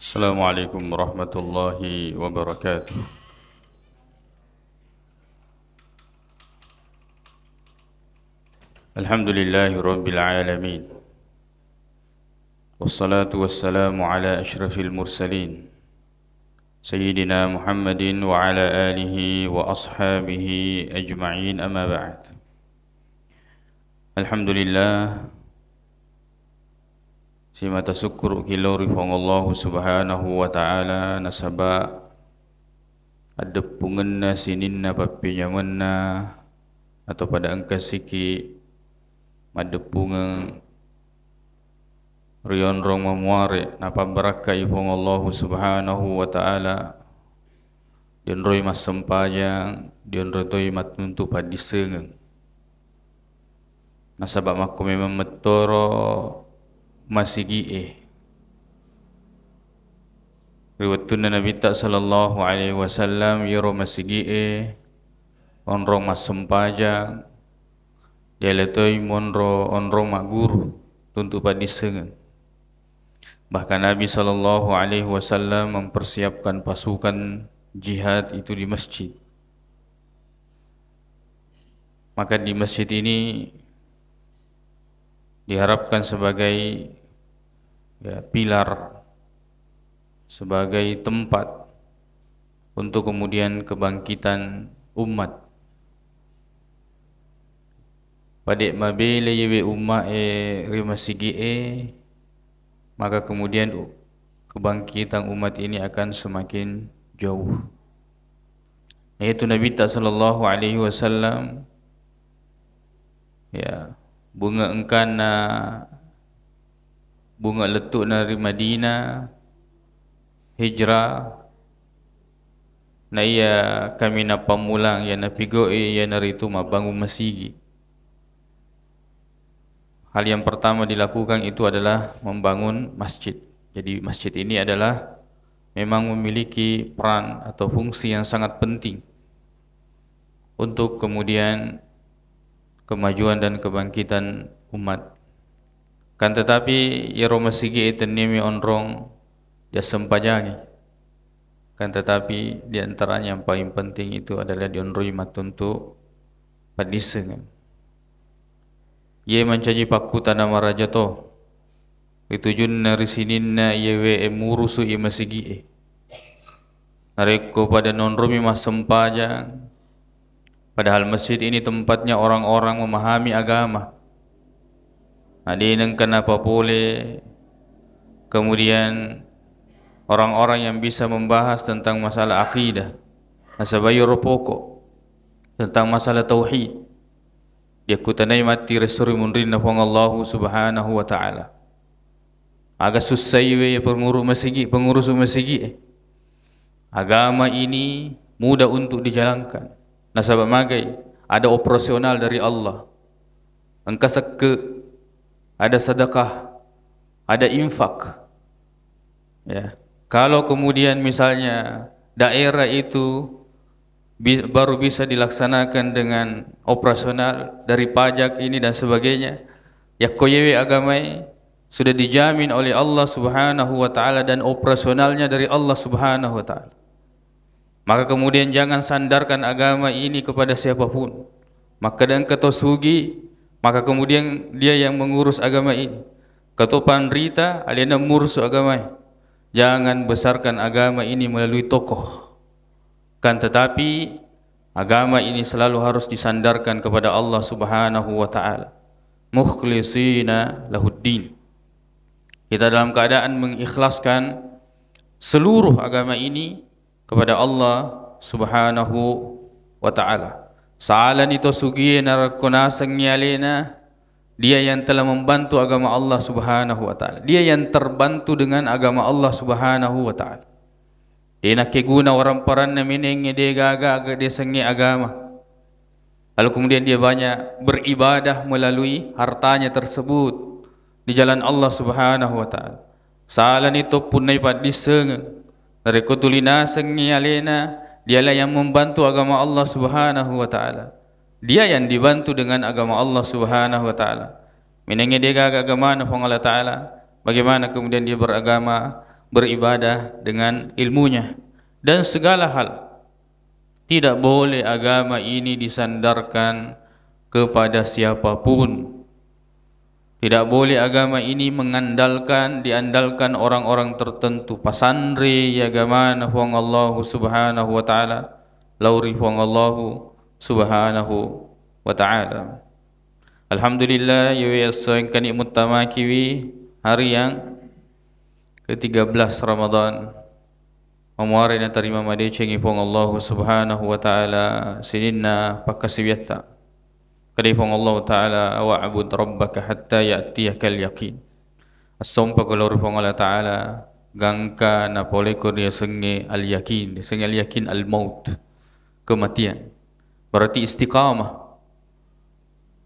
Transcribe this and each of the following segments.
Assalamualaikum warahmatullahi wabarakatuh. Alhamdulillahi rabbil alamin. Wassalatu wassalamu ala ashrafil mursalin Sayyidina Muhammadin wa ala alihi wa ashabihi ajma'in, amma ba'd. Alhamdulillah, si mata syukur kilori fong Allah subhanahu wa ta'ala nasaba adepungenna sininna papinyamanna atau pada angka siki madepungan rion rong mamuare napa barakai fong Allah subhanahu wa ta'ala dion roi mas sempajang dion roi mat nuntu padisengeng nasaba makku memang metoro masigi riwayatun Nabi sallallahu alaihi wasallam yaro masigi onrong mas sempajang dia letoi monro onrong maguru tuntu padisengan. Bahkan Nabi sallallahu alaihi wasallam mempersiapkan pasukan jihad itu di masjid. Maka di masjid ini diharapkan sebagai pilar, sebagai tempat untuk kemudian kebangkitan umat. Pada mabele yewe umat rimasigi maka kemudian kebangkitan umat ini akan semakin jauh. Yaitu Nabi sallallahu alaihi wasallam bunga engkana bunga letuk dari Madinah hijrah na iya kami na pamulang ya na pigo ya naritu mabangun masjid. Hal yang pertama dilakukan itu adalah membangun masjid. Jadi masjid ini adalah memang memiliki peran atau fungsi yang sangat penting untuk kemudian kemajuan dan kebangkitan umat. Kan tetapi yaro masigi etenemi onrong dia sempajangi. Kan tetapi di antaranya yang paling penting itu adalah dionroi matuntu padisengan. Ye mancaji pakuta nama raja to ditujun nari sininna yewe murusu ye masigi nareko pada nonromi mas sempajang. Padahal masjid ini tempatnya orang-orang memahami agama. Adineng kenapa boleh kemudian orang-orang yang bisa membahas tentang masalah akidah, nasabayur pokok, tentang masalah tauhid. Dia kutanai mati resuri munrin nafong Allah subhanahu wa ta'ala. Agak susah ya pengurus masjid. Agama ini mudah untuk dijalankan. Nasabah magai ada operasional dari Allah. Engkau seke ada sedekah, ada infak. Ya. Kalau kemudian misalnya daerah itu baru bisa dilaksanakan dengan operasional dari pajak ini dan sebagainya, ya koyewe agamai sudah dijamin oleh Allah subhanahu wa ta'ala dan operasionalnya dari Allah subhanahu wa ta'ala. Maka kemudian jangan sandarkan agama ini kepada siapapun. Maka dan ketua sugi, maka kemudian dia yang mengurus agama ini. Ketua pandrita, aliana mengurus agama ini. Jangan besarkan agama ini melalui tokoh. Kan tetapi agama ini selalu harus disandarkan kepada Allah subhanahu wa ta'ala. Mukhlisina lahuddin. Kita dalam keadaan mengikhlaskan seluruh agama ini kepada Allah subhanahu wa ta'ala. Saalan itu sugiye narakunasang nyalena, dia yang telah membantu agama Allah subhanahu wa ta'ala. Dia yang terbantu dengan agama Allah subhanahu wa ta'ala. Dia nak keguna orang peran na minenge dia gaga dia sengi agama. Lalu kemudian dia banyak beribadah melalui hartanya tersebut di jalan Allah subhanahu wa ta'ala. Saalan itu punai padiseng dari kutulina sengi alena, dialah yang membantu agama Allah subhanahu wa ta'ala. Dia yang dibantu dengan agama Allah subhanahu wa ta'ala. Minenge dia gaga agama na Allah ta'ala. Bagaimana kemudian dia beragama, beribadah dengan ilmunya. Dan segala hal, tidak boleh agama ini disandarkan kepada siapapun. Tidak boleh agama ini diandalkan orang-orang tertentu. Pasandri agama nafung Allah subhanahu wa ta'ala, lauri fung Allah subhanahu wa ta'ala. Alhamdulillah, ya sayangkan nikmat kiwi hari yang ke-13 Ramadan. Memuari na terima madeceng ipong Allah subhanahu wa ta'ala sininna pakasibiyata. Kadipong Allah ta'ala wa'bud rabbaka hatta ya'tiyakal yaqin. As-sumpa kalori pong Allah ta'ala gangka na poleko dia senge al-yakin. Senge al-yakin al-maut, kematian. Berarti istiqamah.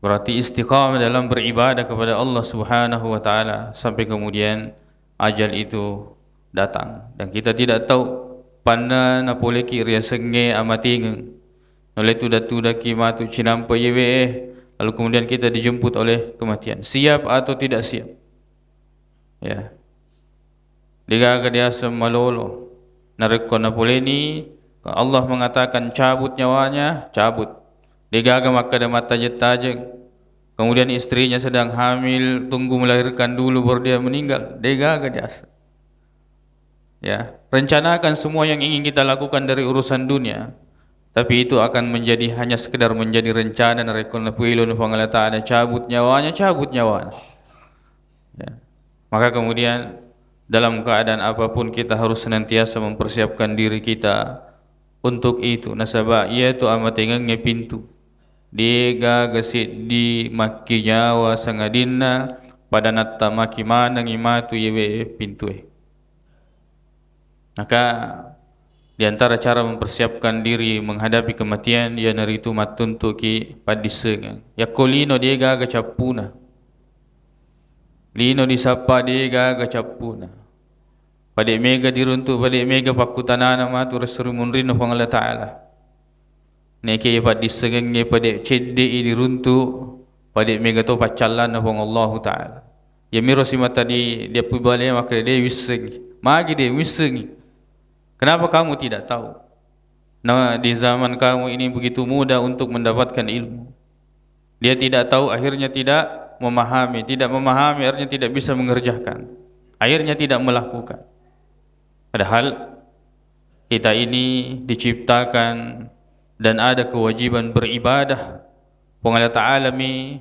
Berarti istiqamah dalam beribadah kepada Allah subhanahu wa ta'ala sampai kemudian ajal itu datang. Dan kita tidak tahu pandai na boleh kira senge amating oleh tu datu daki matu cinampa yewe, lalu kemudian kita dijemput oleh kematian. Siap atau tidak siap? Ya. Diga dia semalolo narekon na boleh ni Allah mengatakan cabut nyawanya, cabut. Diga maka ada mata jetajeng. Kemudian istrinya sedang hamil, tunggu melahirkan dulu baru dia meninggal. Diga jasa. Ya, rencanakan semua yang ingin kita lakukan dari urusan dunia, tapi itu akan menjadi hanya sekedar menjadi rencana narekon na puilun Allah Ta'ala, cabut nyawanya, cabut nyawanya. Ya. Maka kemudian dalam keadaan apapun kita harus senantiasa mempersiapkan diri kita untuk itu. Nasabah ia tu amat ingangnya pintu. Diga gasit di maki nyawa sangadina pada natta maki manang imatu yewe pintu. Maka di antara cara mempersiapkan diri menghadapi kematian ia naritu matuntuk ki padiseng. Yakolino diga gacapuna. Lino disapa diga gacapuna. Pada mega diruntuk pada mega pakutanana matu resurumun rino Allah Ta'ala. Neke pada disengenge pada cedde diruntuk pada mega to pacalan nafong Allah Ta'ala. Ya miro si mata dia pubale maka dia wiseng. Magi dia wiseng. Kenapa kamu tidak tahu? Nah, di zaman kamu ini begitu mudah untuk mendapatkan ilmu. Dia tidak tahu, akhirnya tidak memahami. Tidak memahami, akhirnya tidak bisa mengerjakan. Akhirnya tidak melakukan. Padahal kita ini diciptakan dan ada kewajiban beribadah. Allah Ta'ala mi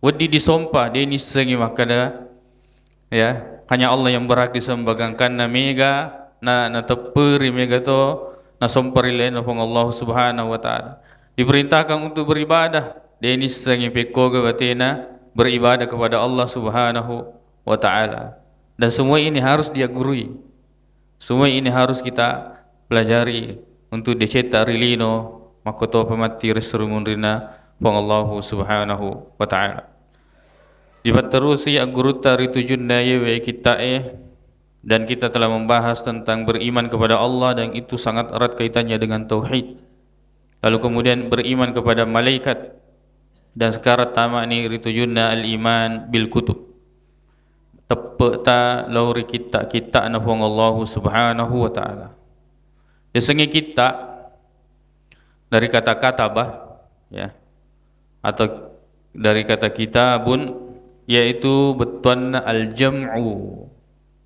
wadi disompah dia nisengi makada ya hanya Allah yang berhak disembahkan na mega na teperi mega to na sompari lain Allah Subhanahu wa Ta'ala. Diperintahkan untuk beribadah dia nisengi pekoga batina beribadah kepada Allah Subhanahu wa Ta'ala. Dan semua ini harus dia gurui. Semua ini harus kita pelajari untuk dicetak rilino makoto pamati resurumun rina pang Allah Subhanahu wa Ta'ala. Dibaterusi aguruta ritujunna yewe kita dan kita telah membahas tentang beriman kepada Allah dan itu sangat erat kaitannya dengan tauhid. Lalu kemudian beriman kepada malaikat dan sekarang tamak ni ritujunna al-iman bil kutub. Tepeta lauri kita nafung Allah Subhanahu wa Ta'ala. Disengi kita dari kata katabah ya atau dari kata kitabun yaitu betuan al-jam'u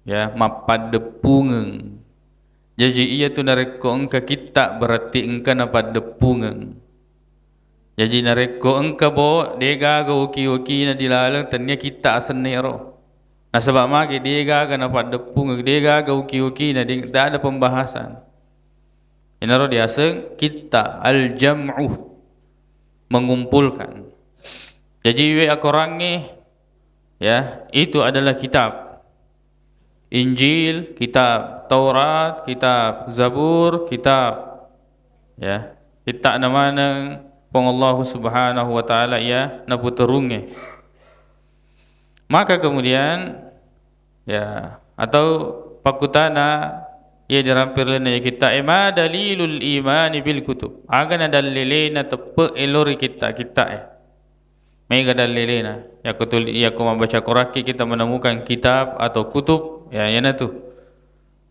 ya mapadepungeng. Jadi ia tu nareko engka kita berarti engka napadepungeng. Jadi nareko engka bo dega ga uki-uki na dilalang tanya kita asenero. Nah sebab magi dega ga napadepungeng dega ga uki-uki na tidak ada pembahasan. Inaro diaseng kita al-jam'u mengumpulkan. Jadi we akorangi ya itu adalah kitab. Injil, kitab Taurat, kitab Zabur, kitab ya. Kitab namanya pong Allah Subhanahu wa Ta'ala ya naputerunge. Maka kemudian ya atau pakutana ia dirampirlena ya kita ema dalilul imani bil kutub. Agana dalilena tepe elori kita mega dalilena ya kutul ia ku membaca Qur'an kita menemukan kitab atau kutub ya yana tu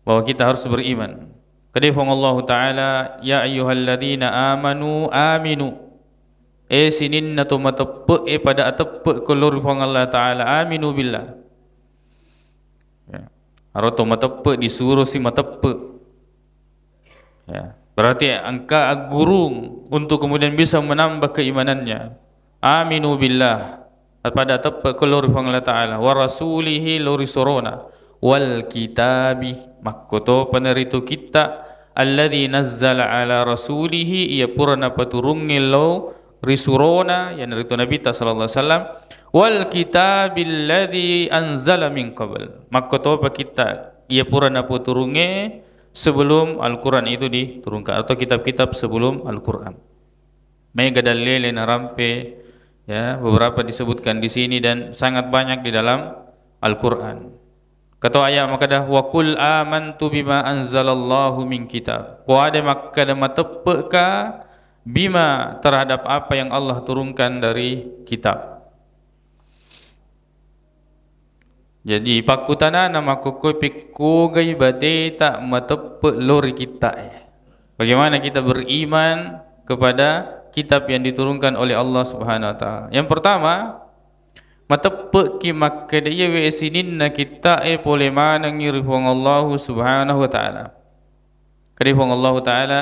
bahwa kita harus beriman. Kadifong Allah Ta'ala, ya ayyuhalladzina amanu aminu. Sinin na tumatapuk pada atapuk kulurifong Allah Ta'ala, aminu billah. Ya. Harus tumatapuk disuruh si matapuk. Ya. Berarti angka gurung untuk kemudian bisa menambah keimanannya. Aminu billah. Pada atapuk kulurifong Allah Ta'ala. Wa rasulihi lurisurona. Wal kitabi, makoto peneritu kita alladzi nazzala ala rasulihi, ia purana paturungil lo risurona yang neritu Nabi sallallahu alaihi wasallam, wal kitabil ladzi anzala min qabl, makoto pa kita ia purana paturunge sebelum Al-Qur'an itu diturunkan, atau kitab-kitab sebelum Al-Qur'an. May gadalele na rampe, ya, beberapa disebutkan di sini dan sangat banyak di dalam Al-Qur'an. Kata ayat makadah wa qul amantu bima anzalallahu min kitab. Wa ada makadah matepeka bima terhadap apa yang Allah turunkan dari kitab. Jadi pakutana nama kokoi pikku gai bade tak matepek lori kita. Bagaimana kita beriman kepada kitab yang diturunkan oleh Allah Subhanahu wa taala? Yang pertama, matapuk ki makkadaya wa sininna kita boleh manangirifong Allah Subhanahu wa taala. Karifong Allah taala,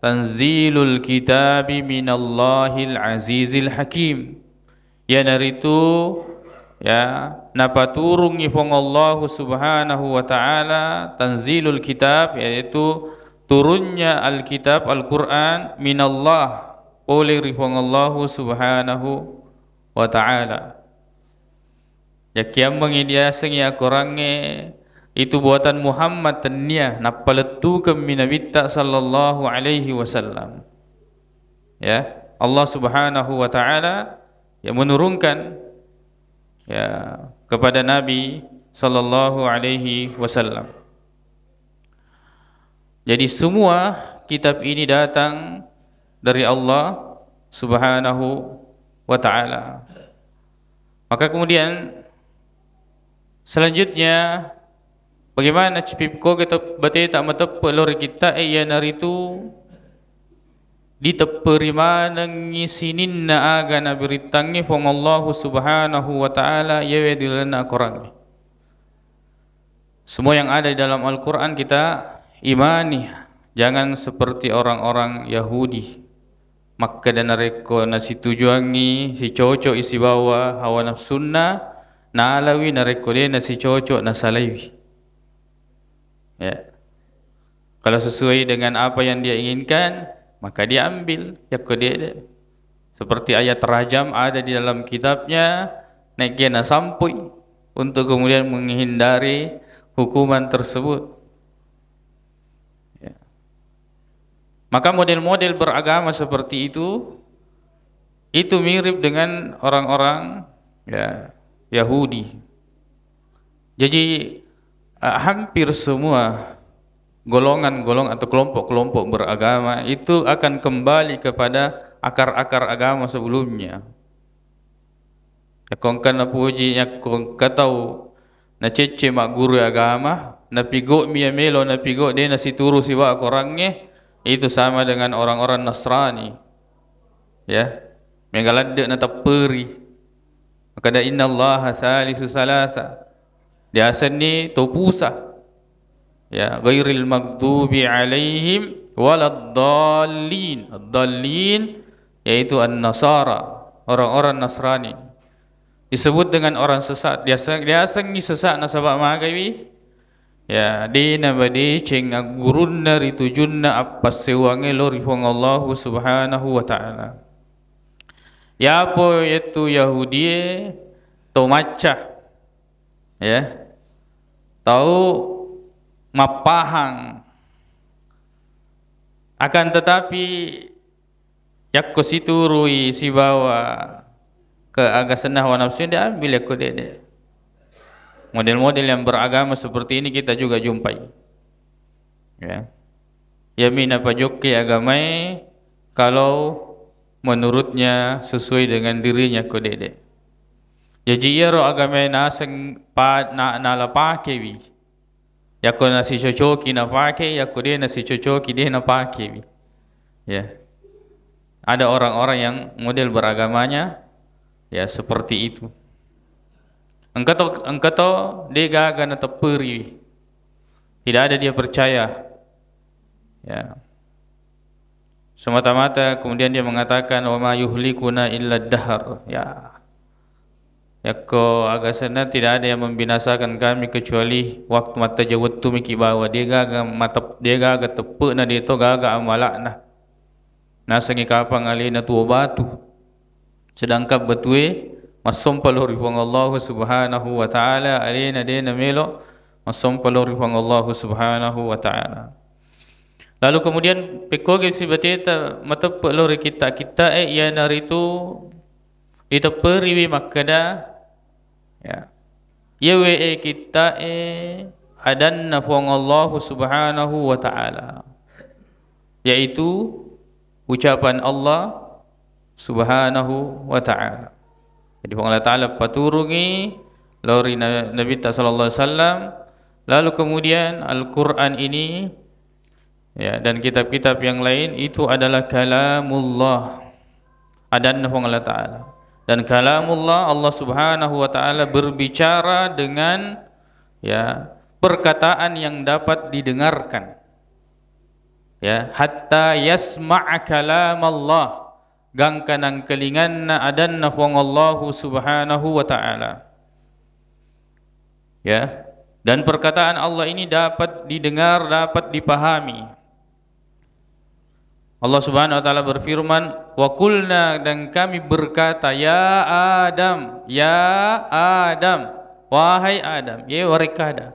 tanzilul kitabi minallahil azizil hakim. Ya naritu, ya, napaturung ifong Allah Subhanahu wa taala tanzilul kitab, yaitu turunnya Alkitab Al-Qur'an minallah oleh rifong Allah Subhanahu wa taala. Ya kiam mengidiasang ya korangnya itu buatan Muhammad tanya napaletukan minabita sallallahu alaihi wasallam. Ya, Allah Subhanahu wa taala yang menurunkan, ya, kepada Nabi sallallahu alaihi wasallam. Jadi semua kitab ini datang dari Allah Subhanahu wa taala. Maka kemudian selanjutnya, bagaimana cipipko kita batai tak matapuk lori kita ya naritu diteperi manang ngisinin na aga na beritangi fong Allah Subhanahu wa taala yawe dilana korang. Semua yang ada di dalam Al-Qur'an kita imani. Jangan seperti orang-orang Yahudi. Maka dan nareko nasi tujuangi si cocok isi bawa hawa nafsunna nalawi narekode nasi cocok nasalawi. Ya. Kalau sesuai dengan apa yang dia inginkan, maka dia ambil. Ya kode. Seperti ayat rajam ada di dalam kitabnya, naiknya sampui untuk kemudian menghindari hukuman tersebut. Ya. Maka model-model beragama seperti itu mirip dengan orang-orang, ya, Yahudi. Jadi hampir semua golongan-golongan atau kelompok-kelompok beragama itu akan kembali kepada akar-akar agama sebelumnya. Ya kongkan na puji ya kong katau na cece mak guru agama na pigo miya melo na pigo de na situru siwa korangnya, itu sama dengan orang-orang Nasrani. Ya, mengaladde na taperi. Maka da innallaha salisu salasa. Dia asani tupusa. Ya, ghairil maghdubi alaihim waladdallin. Ad-dallin yaitu an-nasara, orang-orang Nasrani. Disebut dengan orang sesat. Dia sangi sesat na sabab magawi. Ya, dina badi ceng agurunna ritujunna appas sewange lori fong Allah Subhanahu wa taala. Ya apa itu Yahudi tau macah, ya, tahu mapahang, akan tetapi yakko siturui si bawa ke agasanah wa nafsu dia ambil yakko dede. Model-model yang beragama seperti ini kita juga jumpai. Ya, yamin apa joki agamai kalau menurutnya sesuai dengan dirinya kodede. Jadi ia ro agama nasang pa na nalapakewi. Yako nasi cocoki na pakai, yako dia nasi cocoki dia na pakai. Ya. Ada orang-orang yang model beragamanya ya seperti itu. Engkau dia gagal na teperi. Tidak ada dia percaya. Ya. Semata-mata kemudian dia mengatakan wa ma yuhlikuna illa ad-dahr. Ya. Yako agak sana tidak ada yang membinasakan kami kecuali waktu mata jawattu miki bawa dia gaga tepe na dia to gaga amalak na nasangi kapang ali na tuwa batu sedangkan betue masompalori pang Allah subhanahu wa ta'ala ali na dia na melo masompalori pang Allah subhanahu wa ta'ala. Lalu kemudian pekoge si bateta matape lori kita ya naritu itaperiwi makada ya yewe kita adanna fuang Allah subhanahu wa ta'ala, yaitu ucapan Allah subhanahu wa ta'ala. Jadi Allah ta'ala paturungi lori Nabi sallallahu alaihi wasallam, lalu kemudian Al-Quran ini ya dan kitab-kitab yang lain itu adalah kalamullah adanna fuang Allah ta'ala. Dan kalamullah Allah subhanahu wa ta'ala berbicara dengan ya perkataan yang dapat didengarkan. Ya, hatta yasma'a kalamallah gangkanang kelinganna adanna fuang Allah subhanahu wa ta'ala. Ya, dan perkataan Allah ini dapat didengar, dapat dipahami. Allah subhanahu wa ta'ala berfirman, wa qulna, dan kami berkata, ya Adam, wahai Adam, ya warikada,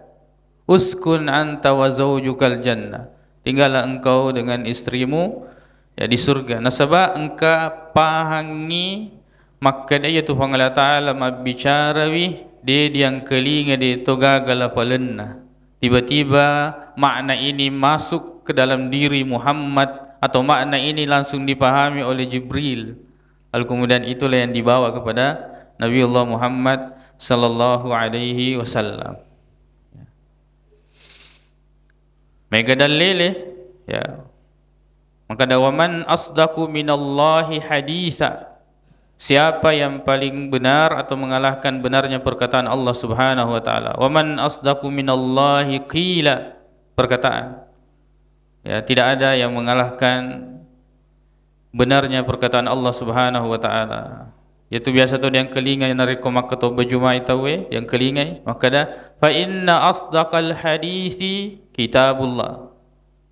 uskun anta wa zawjukal jannah, tinggallah engkau dengan istrimu ya di surga. Nasaba engkau pahangi maka dia tu Allah ta'ala mabicara dia yang kelinga dia tu gagal palenna. Tiba-tiba makna ini masuk ke dalam diri Muhammad, atau makna ini langsung dipahami oleh Jibril. Lalu kemudian itulah yang dibawa kepada Nabiullah Muhammad sallallahu alaihi wasallam. Mega dalil ya. Maka dawaman asdaqu minallahi haditha. Siapa yang paling benar atau mengalahkan benarnya perkataan Allah Subhanahu wa taala? Wa man asdaqu minallahi qila, perkataan. Ya, tidak ada yang mengalahkan benarnya perkataan Allah Subhanahu wa taala. Yaitu biasa tu yang kelingai nariko maka tu bajuma itawe yang kelingai maka dah fa inna asdaqal hadisi kitabullah.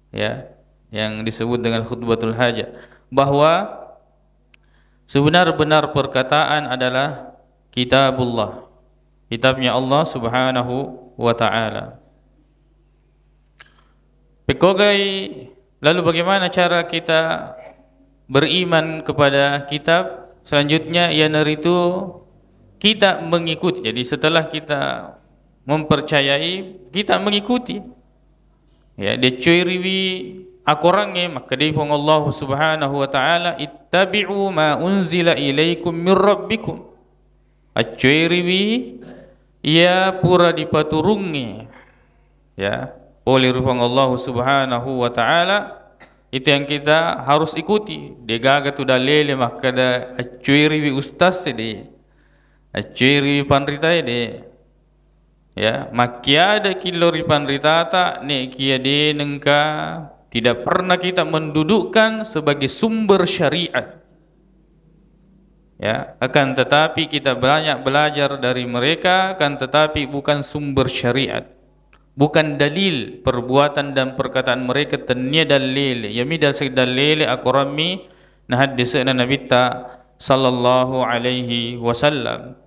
Ya, yang disebut dengan khutbatul hajah, bahwa sebenar-benar perkataan adalah kitabullah, kitabnya Allah Subhanahu wa taala. Pekogai, lalu bagaimana cara kita beriman kepada kitab? Selanjutnya ialah itu kita mengikuti. Jadi setelah kita mempercayai, kita mengikuti. Ya, dia cuiriwi akorangnya maka dia pun Allah Subhanahu wa taala ittabi'u ma unzila ilaikum min rabbikum. Acuiriwi ia pura dipaturungi ya oleh ruang Allah Subhanahu wa taala, itu yang kita harus ikuti. Dia gaga tu dalil maka da acuiri ustaz dia, acuiri panrita dia. Ya, makia ada kilori panrita tak ne kia de nengka tidak pernah kita mendudukkan sebagai sumber syariat. Ya, akan tetapi kita banyak belajar dari mereka, akan tetapi bukan sumber syariat. Bukan dalil perbuatan dan perkataan mereka tanya dalil. Yami dasar dalil akorami nah hadisna Nabi sallallahu alaihi wasallam.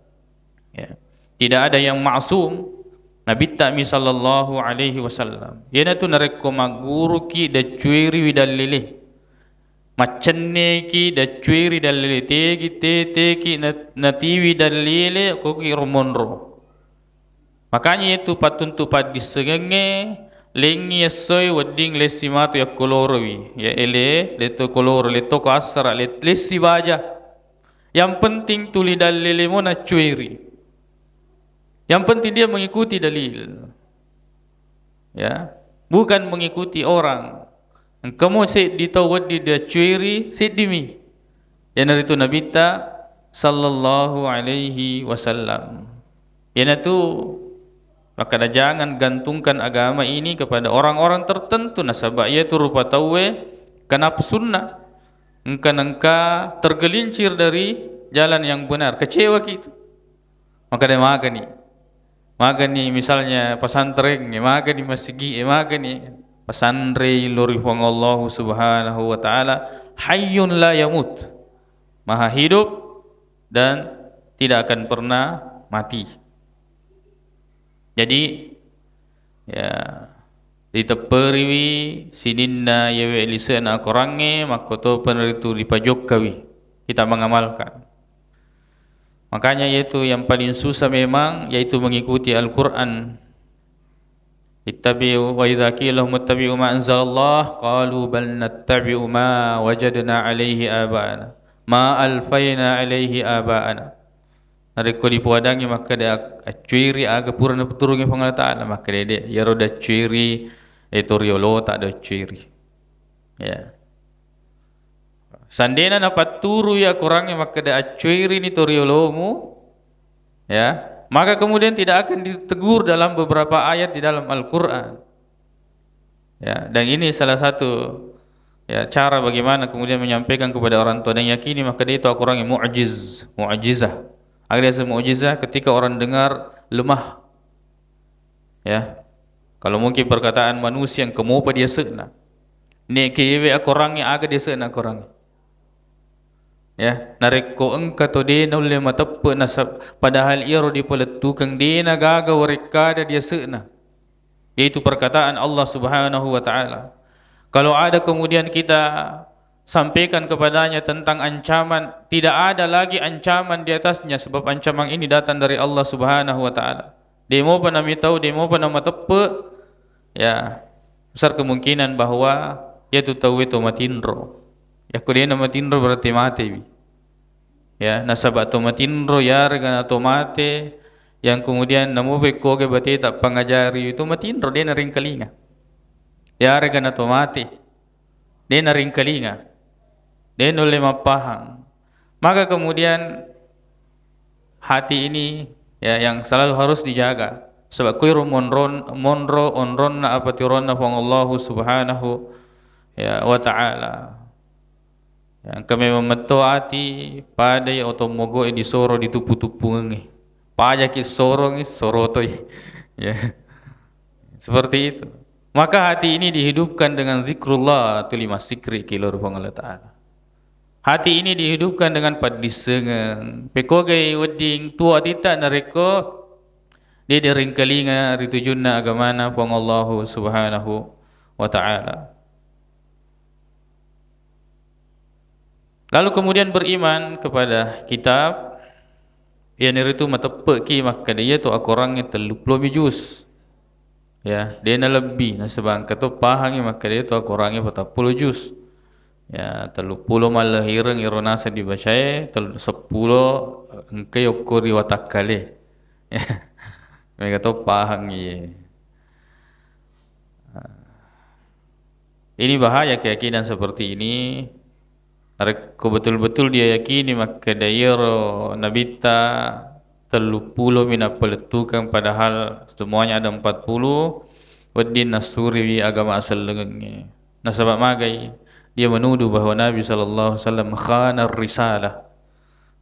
Ya. Tidak ada yang maksum. Nabi sallallahu alaihi wasallam. Yana tu nareko maguru ki da cuiri dalil. Macenne ki da cuiri dalil tegi ki natiwi dalil ko ki romonro. Makanya itu patun tu pad disegenge lengi soy wedding lesimatu ya kolorowi ya ele leto koloro leto ko asra lesi baja. Yang penting tuli dalil mo na cuiri. Yang penting dia mengikuti dalil. Ya, bukan mengikuti orang. Kamu sit di tawad di dia cuiri sit di mi. Yang itu Nabi ta sallallahu alaihi wasallam. Yang itu maka jangan gantungkan agama ini kepada orang-orang tertentu nasabah iaitu rupa tawe kenapa sunnah. Engka tergelincir dari jalan yang benar, kecewa gitu. Maka dia makan ni misalnya pesantren, makan di masjid, makan ni pesantren lori Allah Subhanahu wa taala, hayyun la yamut. Maha hidup dan tidak akan pernah mati. Jadi ya diteperiwi sidinna yewe lisana korange makoto peneritu dipajok kawi kita mengamalkan. Makanya yaitu yang paling susah memang yaitu mengikuti Al-Qur'an. Ittabi'u wa idza qila lahum ittabi'u ma anzalallah qalu bal nattabi'u ma wajadna 'alaihi aba'ana ma alfaina 'alaihi aba'ana. Nariko dipuadangi maka dia cuiri aga purana peturungi Allah Ta'ala maka dia ya roda cuiri itu riolo tak ada cuiri ya sandena dapat turu ya kurangnya maka dia cuiri ni tu riolomu ya maka kemudian tidak akan ditegur dalam beberapa ayat di dalam Al-Quran ya dan ini salah satu ya cara bagaimana kemudian menyampaikan kepada orang tua dan yakini maka dia itu Al-Quran yang mu'jizah. Ada semukjizat ketika orang dengar lemah. Ya. Kalau mungkin perkataan manusia yang kemo pa dia sekna. Ni kewe akorang yang aga dia sekna korang. Ya, nareko engka to de na ule matappe nasab padahal ia ro dipeletukang de na gaga wareka dia sekna. Yaitu perkataan Allah Subhanahu wa taala. Kalau ada kemudian kita sampaikan kepadanya tentang ancaman, tidak ada lagi ancaman di atasnya sebab ancaman ini datang dari Allah Subhanahu wa taala. Demo pa nami tahu, demo pa nama tepe, ya besar kemungkinan bahwa yaitu tahu itu matindro. Ya kudian matindro berarti mati. Ya nasabah to matindro ya regana to mate yang kemudian namo beko ke berarti tak pengajari itu matindro dia naring kalinga. Ya regana to mate. Dia naring kalinga. Dia oleh mapahang. Maka kemudian hati ini ya yang selalu harus dijaga. Sebab kuiru monro onronna apatironna pang Allah Subhanahu ya wa taala. Yang kami memeto hati pada otomogo di soro ditupu-tupu ngi. Pajak sorong sorotoi. Ya. Seperti itu. Maka hati ini dihidupkan dengan zikrullah tulima sikri kilur pang Allah taala. Hati ini dihidupkan dengan padisengeng. Pekogai wedding tua tita nareko dia dering kalinga ritujunna agamana pang Allah Subhanahu wa taala. Lalu kemudian beriman kepada kitab yang itu matepeki maka dia tu akorangnya 30 juz. Ya, dia na lebih na sebang kata pahangi maka dia tu akorangnya 40 juz. Ya, 30 malah hirang ironasa dibacae, 10 engkay okori watakale. Ya, mereka tahu pahang ye. Ini bahaya keyakinan seperti ini. Kau betul-betul dia yakini maka dayero nabita 30 mina peletukan padahal semuanya ada 40. Wadin nasuri agama asal lengengnya. Nasabak magai. Dia menuduh bahawa Nabi sallallahu alaihi wasallam khana risalah.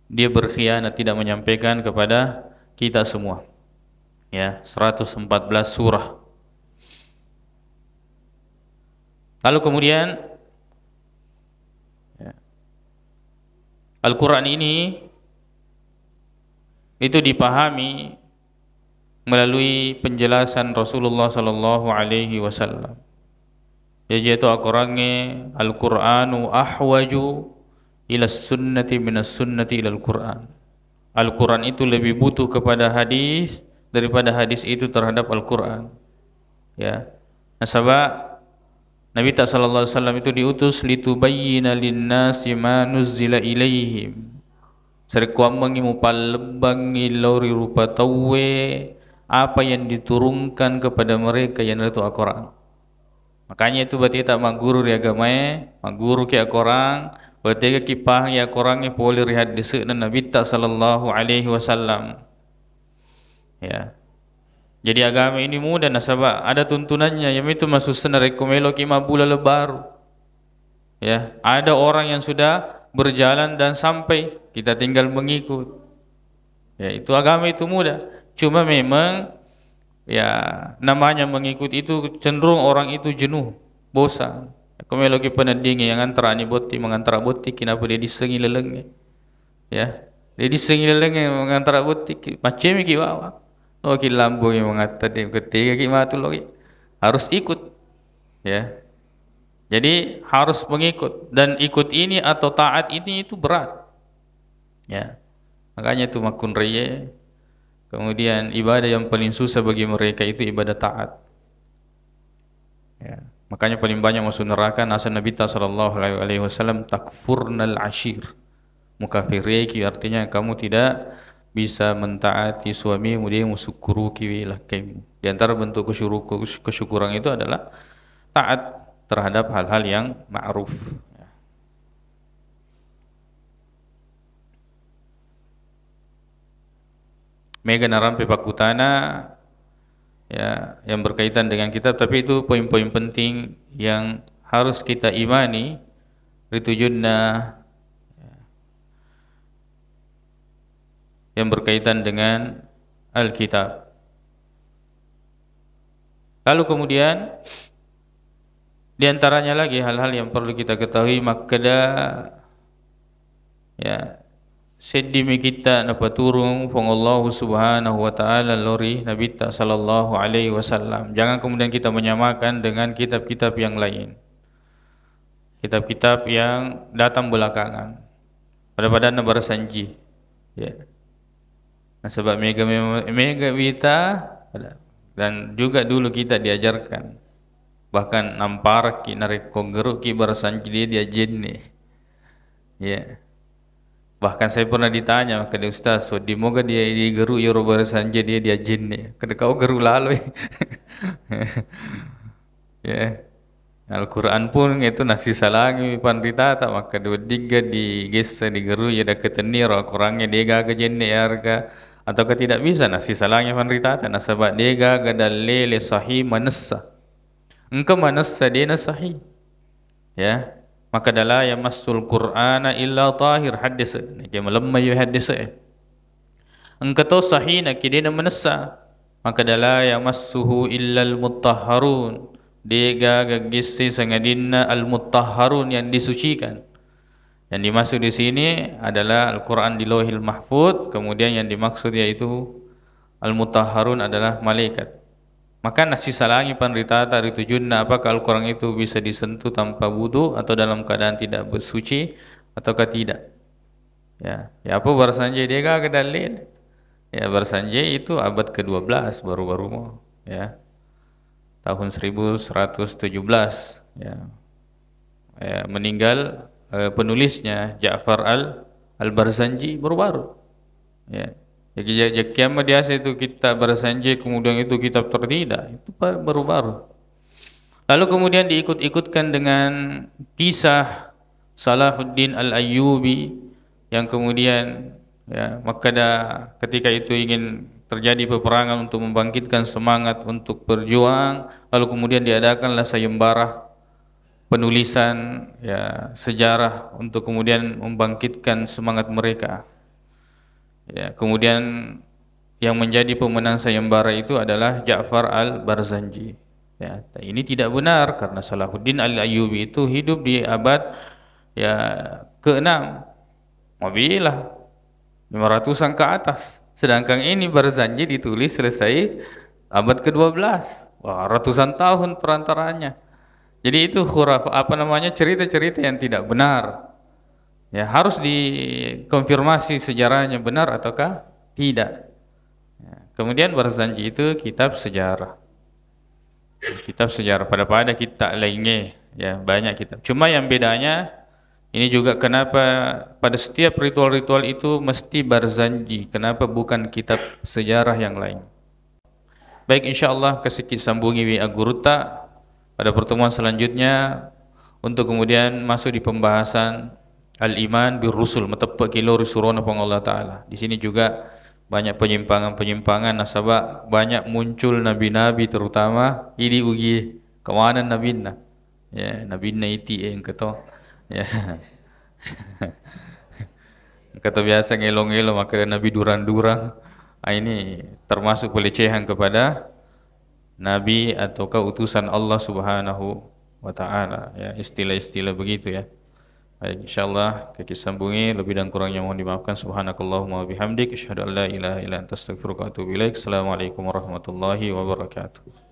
Dia berkhianat tidak menyampaikan kepada kita semua. Ya, 114 surah. Lalu kemudian ya, Al-Quran ini itu dipahami melalui penjelasan Rasulullah sallallahu alaihi wasallam. Yaitu Al-Qurannya Al-Quranu ahwaju ila sunnati minas sunnati ila Al-Quran. Al-Quran itu lebih butuh kepada hadis daripada hadis itu terhadap Al-Quran. Ya. Nasabah Nabi sallallahu alaihi wasallam itu diutus litubayyina lin-nasi ma nuzzila ilaihim. Serkuam mengimu palebang ilauri rupa tawe apa yang diturunkan kepada mereka yang itu Al-Quran. Makanya itu berarti tak mak guru di agama mak guru ke Al-Quran, berarti kipah ya Al-Quran boleh lihat di sana Nabi sallallahu alaihi wasallam. Ya. Jadi agama ini mudah nasabah, ada tuntunannya yang itu masuk senar rekomelo ki mabula lebaru. Ya, ada orang yang sudah berjalan dan sampai, kita tinggal mengikut. Ya, itu agama itu mudah. Cuma memang ya namanya mengikut itu cenderung orang itu jenuh, bosan. Kami lagi penandingi yang antara ani boti mengantara boti kenapa dia disengi lelengnya. Ya, dia disengi lelengnya mengantara boti macam iki bawa. Oh ki lambu yang mengata dia ketiga ki matu lagi. Harus ikut. Ya. Jadi harus mengikut dan ikut ini atau taat ini itu berat. Ya. Makanya itu makun raya. Kemudian ibadah yang paling susah bagi mereka itu ibadah taat. Ya. Makanya paling banyak masuk neraka nasa Nabi sallallahu alaihi wasallam takfurnal ashir. Mukafiriki artinya kamu tidak bisa mentaati suamimu, dia musyukuruki wilah kamu. Di antara bentuk kesyukuran itu adalah taat terhadap hal-hal yang ma'ruf. Mega narampe pakutana ya yang berkaitan dengan kitab, tapi itu poin-poin penting yang harus kita imani ritujunna yang berkaitan dengan Alkitab. Lalu kemudian di antaranya lagi hal-hal yang perlu kita ketahui makada ya sedimi kita napa turung fong Allah Subhanahu wa taala lori Nabi sallallahu alaihi wasallam. Jangan kemudian kita menyamakan dengan kitab-kitab yang lain. Kitab-kitab yang datang belakangan. Pada bersanji. Ya. Nah, sebab mega wita dan juga dulu kita diajarkan bahkan nampar ki narik geruk ki bersanji dia jin nih. Ya. Bahkan saya pernah ditanya ke ustaz, so di moga dia di geruk yo bersanji dia jin nih. Kada kau geruk lalu. Ya. Al-Quran pun itu nasi salangi pandita tak maka dua tiga di gesa di geruk ya dah keteni Al-Qurannya dia ga jenne harga atau tidak bisa nasi salangi pandita tak nasabak dia ga dalil sahih manassa. Engkau manassa dia sahih. Ya. Maka dala yamassul Qur'ana illa tahir hadis. Dia melemah yu hadis. Engkau tahu sahih nak dia manassa. Maka dala yamassuhu illa al-mutahharun. Dia gagisi sangadinna al-mutahharun yang disucikan. Yang dimaksud di sini adalah Al-Qur'an di Lauhil Mahfuz, kemudian yang dimaksud yaitu al-mutahharun adalah malaikat. Maka nasi salangi panrita dari tujunna apakah Al-Quran itu bisa disentuh tanpa wudu atau dalam keadaan tidak bersuci ataukah tidak. Ya apa bersanjai dia gak dalil. Ya bersanjai itu abad ke-12 baru-baru mau. Ya. Tahun 1117 ya. Meninggal penulisnya Ja'far al-Barzanji baru-baru. Ya. Jadi kiamat dia itu kita bersanji kemudian itu kitab tertidak itu baru-baru. Lalu kemudian diikut-ikutkan dengan kisah Salahuddin Al-Ayyubi yang kemudian ya maka ketika itu ingin terjadi peperangan untuk membangkitkan semangat untuk berjuang, lalu kemudian diadakanlah sayembara penulisan ya sejarah untuk kemudian membangkitkan semangat mereka. Ya, kemudian yang menjadi pemenang sayembara itu adalah Ja'far al-Barzanji. Ya, ini tidak benar karena Salahuddin al-Ayyubi itu hidup di abad ya ke-6. Wabilah 500-an ke atas. Sedangkan ini Barzanji ditulis selesai abad ke-12. Wah, ratusan tahun perantaranya. Jadi itu cerita-cerita yang tidak benar. Ya, harus dikonfirmasi sejarahnya benar ataukah tidak. Ya, kemudian Barzanji itu kitab sejarah. Kitab sejarah pada kitab lainnya ya banyak kitab. Cuma yang bedanya ini juga kenapa pada setiap ritual-ritual itu mesti Barzanji, kenapa bukan kitab sejarah yang lain. Baik, insyaallah kesikit sambungi wi aguruta pada pertemuan selanjutnya untuk kemudian masuk di pembahasan al-iman bir rusul, matappa kilo rusulana pang Allah taala. Di sini juga banyak penyimpangan-penyimpangan nasabah, banyak muncul nabi-nabi terutama ini ugi kawanan nabinna. Ya, nabinna iti yang kata ya. Kata biasa ngelong-ngelong maka nabi durang-durang. Ini termasuk pelecehan kepada nabi ataukah utusan Allah Subhanahu wa taala, ya, istilah-istilah begitu ya. Baik, insyaallah kita sambungi, lebih dan kurangnya mohon dimaafkan. Subhanakallahumma wa bihamdik asyhadu an la ilaha illa anta astaghfiruka wa atubu ilaik. Assalamualaikum warahmatullahi wabarakatuh.